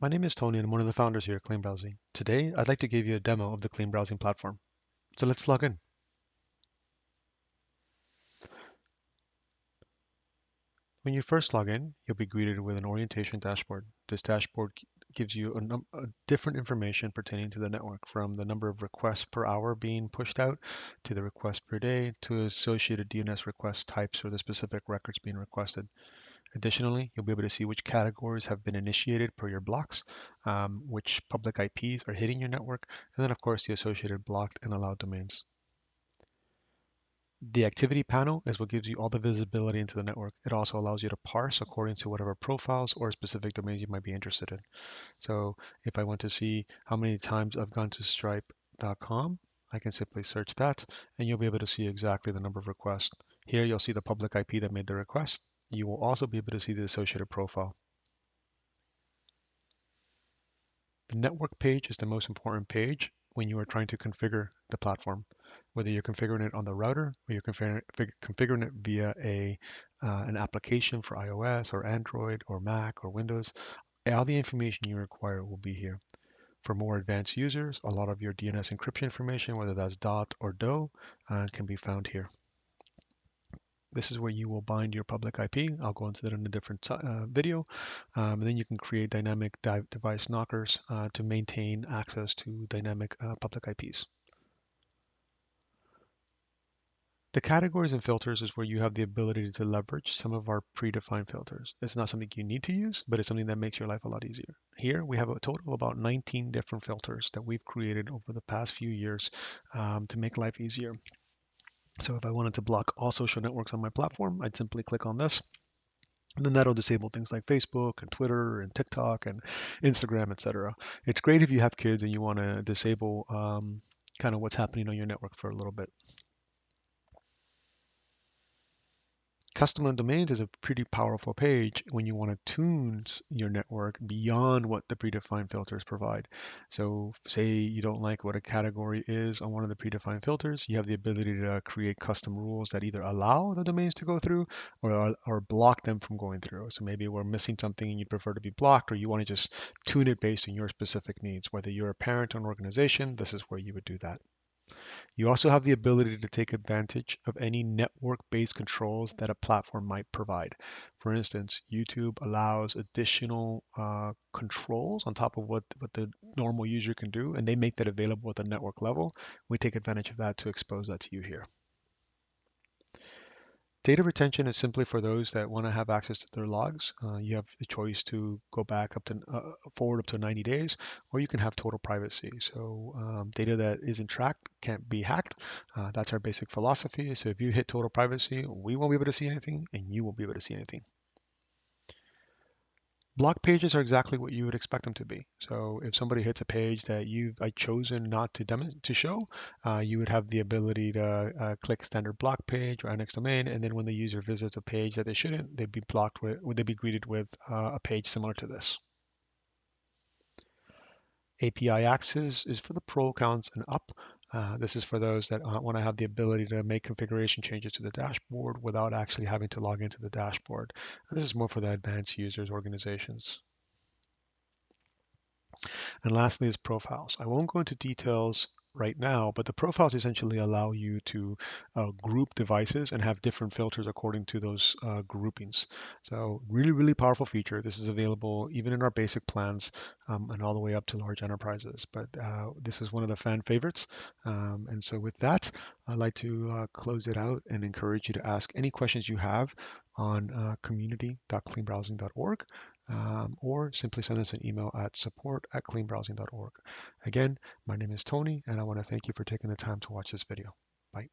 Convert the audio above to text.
My name is Tony and I'm one of the founders here at CleanBrowsing. Today, I'd like to give you a demo of the CleanBrowsing platform. So let's log in. When you first log in, you'll be greeted with an orientation dashboard. This dashboard gives you a different information pertaining to the network, from the number of requests per hour being pushed out, to the requests per day, to associated DNS request types or the specific records being requested. Additionally, you'll be able to see which categories have been initiated per your blocks, which public IPs are hitting your network, and then of course the associated blocked and allowed domains. The activity panel is what gives you all the visibility into the network. It also allows you to parse according to whatever profiles or specific domains you might be interested in. So if I want to see how many times I've gone to stripe.com, I can simply search that and you'll be able to see exactly the number of requests. Here you'll see the public IP that made the request. You will also be able to see the associated profile. The network page is the most important page when you are trying to configure the platform, whether you're configuring it on the router or you're configuring it via an application for iOS or Android or Mac or Windows. All the information you require will be here. For more advanced users, a lot of your DNS encryption information, whether that's dot or do, can be found here. This is where you will bind your public IP. I'll go into that in a different video. And then you can create dynamic device knockers to maintain access to dynamic public IPs. The categories and filters is where you have the ability to leverage some of our predefined filters. It's not something you need to use, but it's something that makes your life a lot easier. Here we have a total of about 19 different filters that we've created over the past few years to make life easier. So if I wanted to block all social networks on my platform, I'd simply click on this. And then that'll disable things like Facebook and Twitter and TikTok and Instagram, etc. It's great if you have kids and you want to disable kind of what's happening on your network for a little bit. Custom domains is a pretty powerful page when you want to tune your network beyond what the predefined filters provide. So say you don't like what a category is on one of the predefined filters, you have the ability to create custom rules that either allow the domains to go through or block them from going through. So maybe we're missing something and you'd prefer to be blocked, or you want to just tune it based on your specific needs. Whether you're a parent or an organization, this is where you would do that. You also have the ability to take advantage of any network-based controls that a platform might provide. For instance, YouTube allows additional controls on top of what the normal user can do, and they make that available at the network level. We take advantage of that to expose that to you here. Data retention is simply for those that want to have access to their logs. You have the choice to go back up to forward up to 90 days, or you can have total privacy. So data that isn't tracked can't be hacked. That's our basic philosophy. So if you hit total privacy, we won't be able to see anything, and you won't be able to see anything. Block pages are exactly what you would expect them to be. So if somebody hits a page that you've chosen not to show, you would have the ability to click standard block page or annex domain, and then when the user visits a page that they shouldn't, they'd be blocked with, would they be greeted with a page similar to this. API access is for the pro accounts and up. This is for those that want to have the ability to make configuration changes to the dashboard without actually having to log into the dashboard. And this is more for the advanced users organizations. And lastly is profiles. I won't go into details right now, but the profiles essentially allow you to group devices and have different filters according to those groupings. So really, really powerful feature. This is available even in our basic plans and all the way up to large enterprises. But this is one of the fan favorites. And so with that, I'd like to close it out and encourage you to ask any questions you have on community.cleanbrowsing.org or simply send us an email at support@cleanbrowsing.org. Again, my name is Tony, and I want to thank you for taking the time to watch this video. Bye.